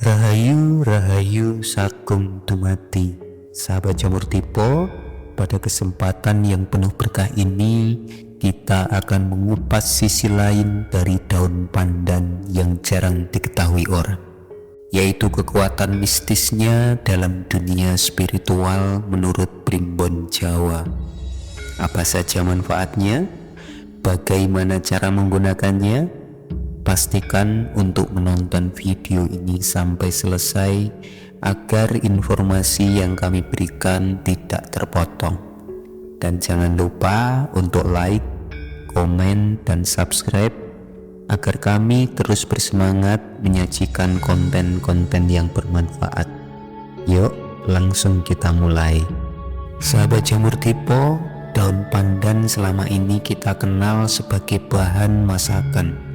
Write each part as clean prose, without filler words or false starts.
Rahayu, Rahayu, Sakum Dumadi, sahabat Jamur Tipo. Pada kesempatan yang penuh berkah ini, kita akan mengupas sisi lain dari daun pandan yang jarang diketahui orang, yaitu kekuatan mistisnya dalam dunia spiritual menurut Primbon Jawa. Apa saja manfaatnya? Bagaimana cara menggunakannya? Pastikan untuk menonton video ini sampai selesai agar informasi yang kami berikan tidak terpotong. Dan jangan lupa untuk like, komen, dan subscribe agar kami terus bersemangat menyajikan konten-konten yang bermanfaat. Yuk, langsung kita mulai. Sahabat Jamur Tipo, daun pandan selama ini kita kenal sebagai bahan masakan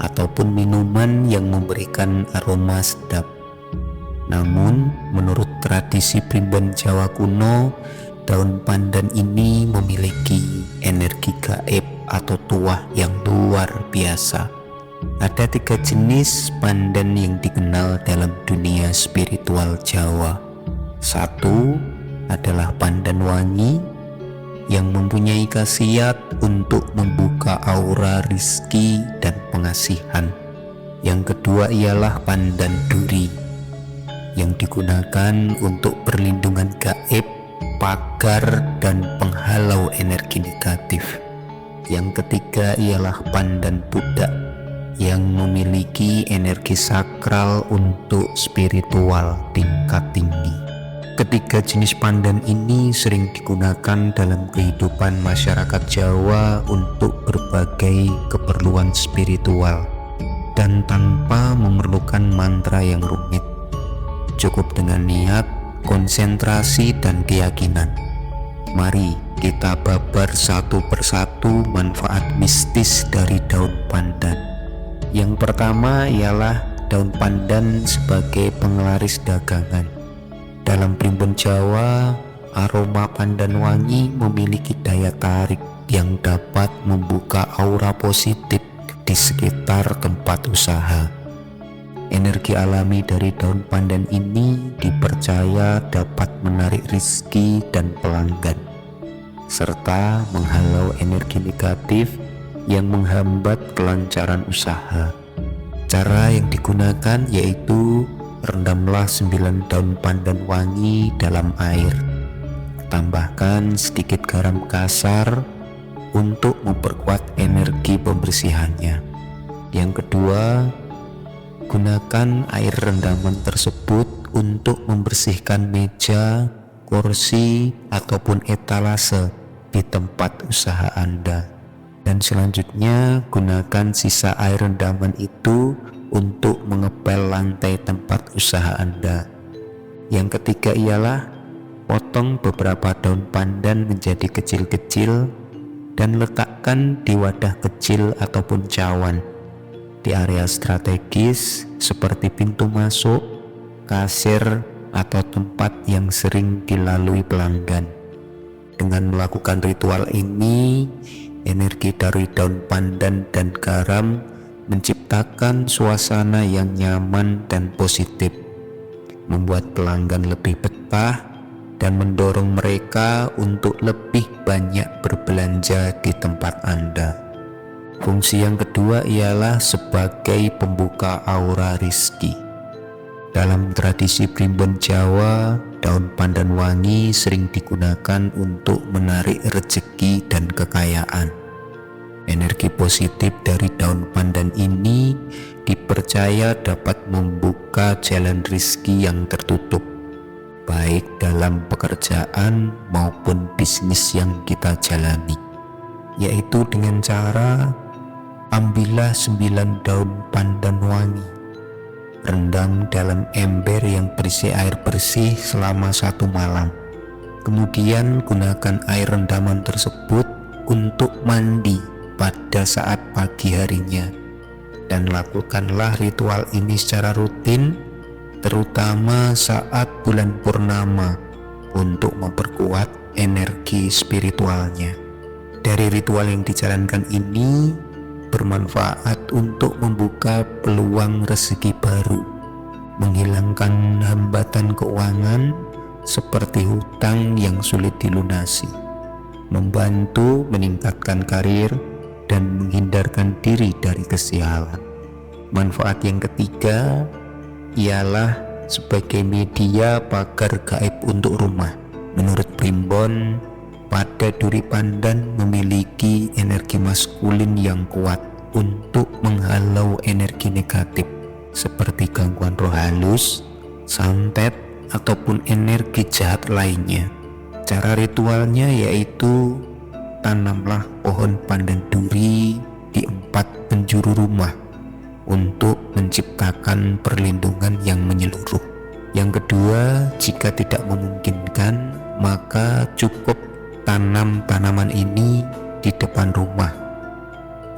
ataupun minuman yang memberikan aroma sedap. Namun, menurut tradisi Primbon Jawa kuno, daun pandan ini memiliki energi gaib atau tuah yang luar biasa. Ada 3 jenis pandan yang dikenal dalam dunia spiritual Jawa. 1 adalah pandan wangi yang mempunyai khasiat untuk membuka aura rizki dan pengasihan. Yang kedua ialah pandan duri yang digunakan untuk perlindungan gaib, pagar, dan penghalau energi negatif. Yang ketiga ialah pandan pudak yang memiliki energi sakral untuk spiritual tingkat tinggi. Ketiga jenis pandan ini sering digunakan dalam kehidupan masyarakat Jawa untuk berbagai keperluan spiritual dan tanpa memerlukan mantra yang rumit. Cukup dengan niat, konsentrasi, dan keyakinan. Mari kita babar satu persatu manfaat mistis dari daun pandan. Yang pertama ialah daun pandan sebagai penglaris dagangan. Dalam Primbon Jawa, aroma pandan wangi memiliki daya tarik yang dapat membuka aura positif di sekitar tempat usaha. Energi alami dari daun pandan ini dipercaya dapat menarik rezeki dan pelanggan, serta menghalau energi negatif yang menghambat kelancaran usaha. Cara yang digunakan yaitu rendamlah 9 daun pandan wangi dalam air. Tambahkan sedikit garam kasar untuk memperkuat energi pembersihannya. Yang kedua, gunakan air rendaman tersebut untuk membersihkan meja, kursi, ataupun etalase di tempat usaha Anda. Dan selanjutnya, gunakan sisa air rendaman itu untuk mengepel lantai tempat usaha Anda. Yang ketiga ialah potong beberapa daun pandan menjadi kecil-kecil dan letakkan di wadah kecil ataupun cawan di area strategis seperti pintu masuk, kasir, atau tempat yang sering dilalui pelanggan. Dengan melakukan ritual ini, energi dari daun pandan dan garam menciptakan suasana yang nyaman dan positif, membuat pelanggan lebih betah dan mendorong mereka untuk lebih banyak berbelanja di tempat Anda. Fungsi yang kedua ialah sebagai pembuka aura rizki. Dalam tradisi Primbon Jawa, daun pandan wangi sering digunakan untuk menarik rezeki dan kekayaan. Energi positif dari daun pandan ini dipercaya dapat membuka jalan rizki yang tertutup, baik dalam pekerjaan maupun bisnis yang kita jalani, yaitu dengan cara ambillah 9 daun pandan wangi, rendam dalam ember yang berisi air bersih selama 1 malam. Kemudian gunakan air rendaman tersebut untuk mandi pada saat pagi harinya, dan lakukanlah ritual ini secara rutin, terutama saat bulan purnama, untuk memperkuat energi spiritualnya. Dari ritual yang dijalankan ini bermanfaat untuk membuka peluang rezeki baru menghilangkan hambatan keuangan seperti hutang yang sulit dilunasi, membantu meningkatkan karir, dan menghindarkan diri dari kesialan. Manfaat yang ketiga ialah sebagai media pagar gaib untuk rumah. Menurut Primbon, pada duri pandan memiliki energi maskulin yang kuat untuk menghalau energi negatif seperti gangguan roh halus, santet, ataupun energi jahat lainnya. Cara ritualnya yaitu tanamlah pohon pandan duri di 4 penjuru rumah untuk menciptakan perlindungan yang menyeluruh. Yang kedua, jika tidak memungkinkan, maka cukup tanam tanaman ini di depan rumah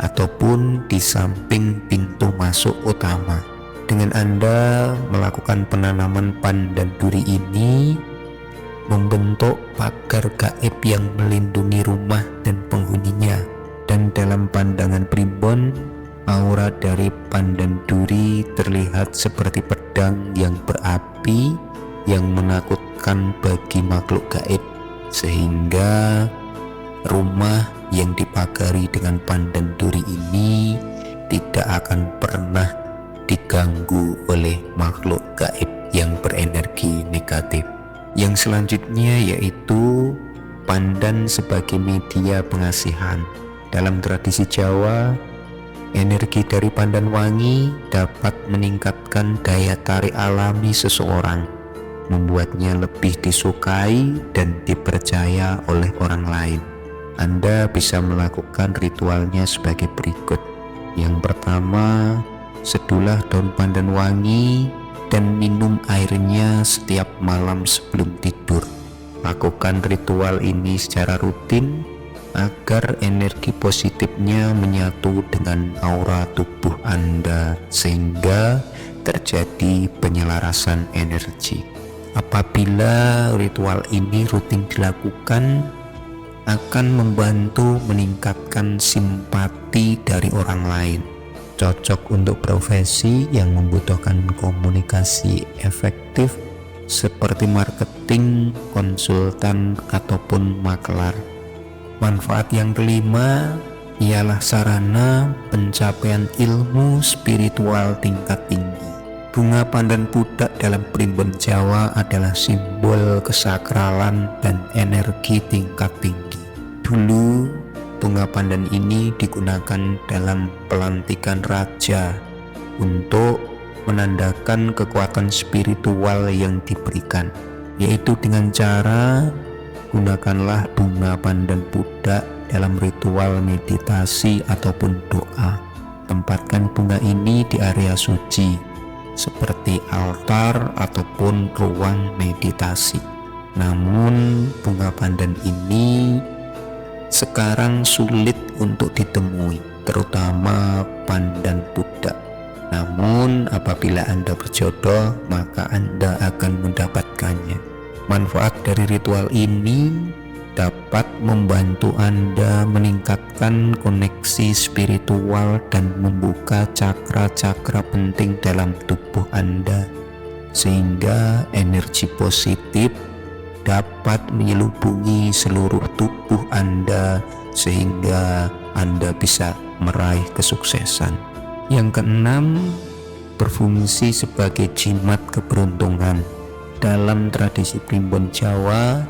ataupun di samping pintu masuk utama. Dengan Anda melakukan penanaman pandan duri ini, membentuk pagar gaib yang melindungi rumah dan penghuninya. Dan dalam pandangan Primbon, aura dari pandan duri terlihat seperti pedang yang berapi yang menakutkan bagi makhluk gaib, sehingga rumah yang dipagari dengan pandan duri ini tidak akan pernah diganggu oleh makhluk gaib yang berenergi negatif. Yang selanjutnya yaitu pandan sebagai media pengasihan. Dalam tradisi Jawa, energi dari pandan wangi dapat meningkatkan daya tarik alami seseorang, membuatnya lebih disukai dan dipercaya oleh orang lain. Anda bisa melakukan ritualnya sebagai berikut. Yang pertama, seduhlah daun pandan wangi dan minum airnya setiap malam sebelum tidur. Lakukan ritual ini secara rutin agar energi positifnya menyatu dengan aura tubuh Anda sehingga terjadi penyelarasan energi. Apabila ritual ini rutin dilakukan, akan membantu meningkatkan simpati dari orang lain. Cocok untuk profesi yang membutuhkan komunikasi efektif seperti marketing, konsultan, ataupun maklar. Manfaat yang kelima ialah sarana pencapaian ilmu spiritual tingkat tinggi. Bunga pandan pudak dalam Primbon Jawa adalah simbol kesakralan dan energi tingkat tinggi. Dulu, bunga pandan ini digunakan dalam pelantikan raja untuk menandakan kekuatan spiritual yang diberikan, yaitu dengan cara gunakanlah bunga pandan pudak dalam ritual meditasi ataupun doa. Tempatkan bunga ini di area suci seperti altar ataupun ruang meditasi. Namun bunga pandan ini sekarang sulit untuk ditemui, terutama pandan pudak. Namun apabila Anda berjodoh, maka Anda akan mendapatkannya. Manfaat dari ritual ini dapat membantu Anda meningkatkan koneksi spiritual dan membuka cakra-cakra penting dalam tubuh Anda, sehingga energi positif dapat menyelubungi seluruh tubuh Anda sehingga Anda bisa meraih kesuksesan. Yang keenam, berfungsi sebagai jimat keberuntungan. Dalam tradisi Primbon Jawa,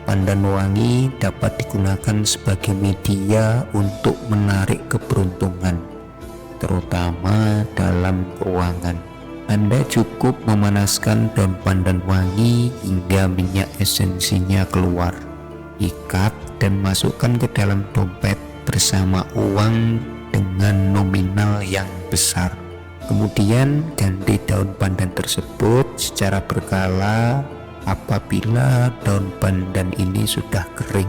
pandan wangi dapat digunakan sebagai media untuk menarik keberuntungan, terutama dalam keuangan. Anda cukup memanaskan daun pandan wangi hingga minyak esensinya keluar. Ikat dan masukkan ke dalam dompet bersama uang dengan nominal yang besar. Kemudian ganti daun pandan tersebut secara berkala apabila daun pandan ini sudah kering.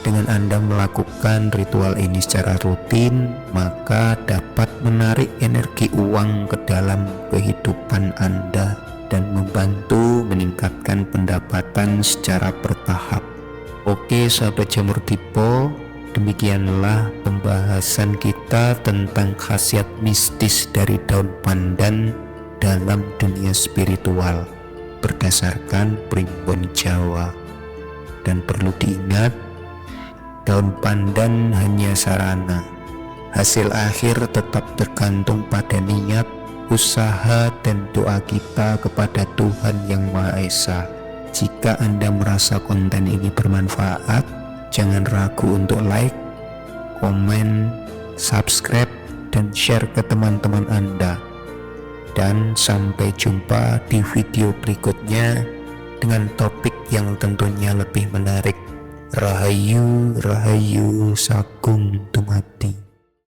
Dengan Anda melakukan ritual ini secara rutin, maka dapat menarik energi uang ke dalam kehidupan Anda dan membantu meningkatkan pendapatan secara bertahap. Oke sahabat Jamur Dipo, demikianlah pembahasan kita tentang khasiat mistis dari daun pandan dalam dunia spiritual berdasarkan primbon Jawa. Dan perlu diingat, daun pandan hanya sarana. Hasil akhir tetap tergantung pada niat, usaha, dan doa kita kepada Tuhan Yang Maha Esa. Jika Anda merasa konten ini bermanfaat, jangan ragu untuk like, komen, subscribe, dan share ke teman-teman Anda. Dan sampai jumpa di video berikutnya dengan topik yang tentunya lebih menarik. Rahayu, Rahayu, Sagung Dumadi.